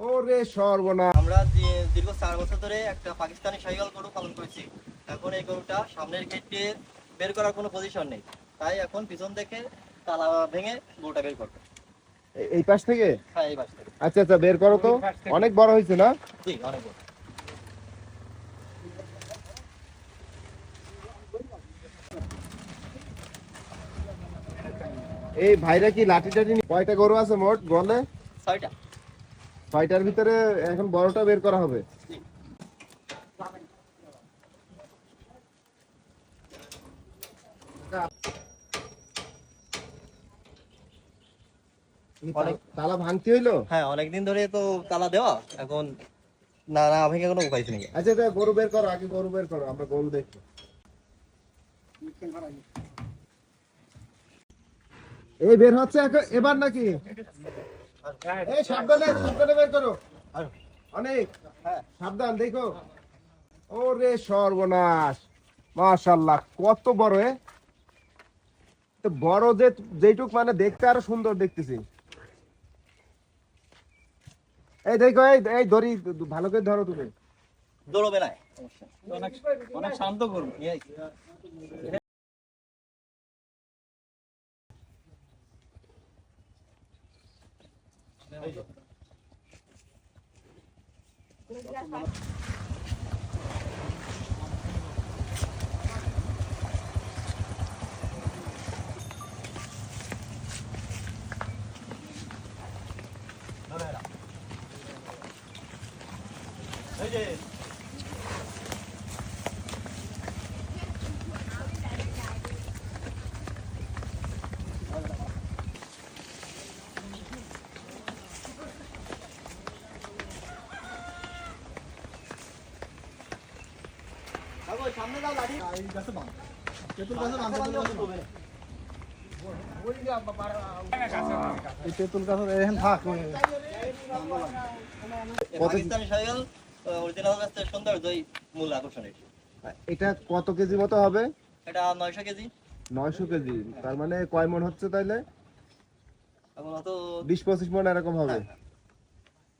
ওরে সর্বনাশ। আমরা দীর্ঘ 4 বছর ধরে একটা পাকিস্তানি শাহিওয়াল গরু পালন করেছি। এখন এই গরুটা সামনের গেট দিয়ে বের করার কোনো পজিশন নেই, তাই এখন পিছন থেকে তালা ভেঙে গরুটা বের করবে। এই পাশ থেকে? হ্যাঁ, এই পাশ থেকে। আচ্ছা আচ্ছা, বের করো তো। অনেক বড় হয়েছে না? জি, অনেক বড়। এই ভাইরা কি লাঠি টাঠি কয়টা গরু আছে মোট বলে? 6টা। 6টার ভিতরে এখন বড়টা বের করা হবে। তালা ভাঙতে হইলো? হ্যাঁ, অনেকদিন ধরে তো তালা দেওয়া, এখন না না ভেঙে কোনো উপায় নেই। আচ্ছা এটা গরু বের করো, আগে গরু বের করো, আমরা গরু দেখবো। এই বের হচ্ছে এবার নাকি? এই সাবধানে সাবধানে বের করো। অনেক সাবধান, দেখো। ওরে সর্বনাশ, মাশাআল্লাহ কত বড়! তো বড় যেটুক মানে দেখতে আরো সুন্দর দেখতেছি। এই দেখো, এই দড়ি ভালো করে ধরো তুমি। দৌড়বে না, অনেক শান্ত করুন। সামনে যাও, লাঠি তেঁতুল গাছে পাকিস্তানি শাহিওয়াল অরিজিনাল গাছের সৌন্দর্যই মূল আকর্ষণ। এটা কত কেজি মতো হবে? এটা 900 কেজি। 900 কেজি, তার মানে কয় মণ হচ্ছে তাইলে? এখন অত 20-25 মণ এরকম হবে।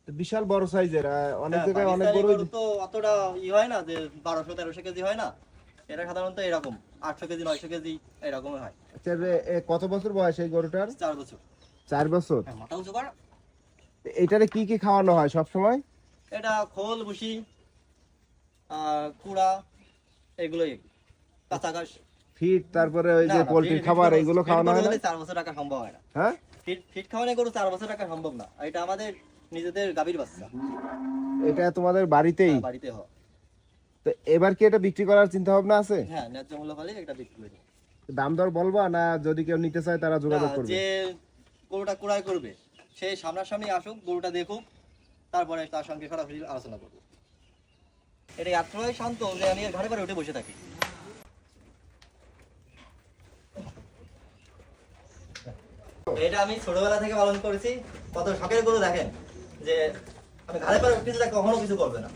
তো বিশাল বড় সাইজের, অনেক জায়গায় অনেক পাকিস্তানি বড়। গরু তো অতটা হয় না যে 1200-1300 কেজি হয় না, এটা সাধারণত এরকম 800 কেজি 900 কেজি এরকম হয়। আচ্ছা কত বছর বয়স এই গরুটার? 4 বছর। 4 বছর। মাথা উঁচু কর। এটারে কি কি খাওয়ানো হয় সব সময়? এটা খোল ভুসি কুড়া এগুলোই, কাঁচা ঘাস, ফিড, তারপরে ওই যে পোল্ট্রির খাবার এগুলো খাওয়ানো হয় না? 4 বছর রাখা সম্ভব হয় না। হ্যাঁ, ফিড খাওয়ানো গরু 4 বছর রাখা সম্ভব না। এটা আমাদের নিজেদের গাভীর বাচ্চা। এটা তোমাদের বাড়িতেই? বাড়িতে হয়। তো এবার কি এটা বিক্রি করার চিন্তা ভাবনা আছে? হ্যাঁ, ন্যায্য মূল্য পালে এটা বিক্রি করে দিই। দাম দর বলবা না, যদি কেউ নিতে চায় তারা যোগাযোগ করবে? যে গরুটা ক্রয় করবে সে সামনাসামনি আসুক, গরুটা দেখুক, তারপরে তার সঙ্গে সরাসরি আলোচনা করবো। এটা এতটাই শান্ত যে আমি এর ঘরে ঘরে উঠে বসে থাকি। এটা আমি ছোটবেলা থেকে পালন করেছি। কত শখের গরু দেখেন, যে আমি ঘরে ঘরে উঠতে কখনো কিছু করবে না।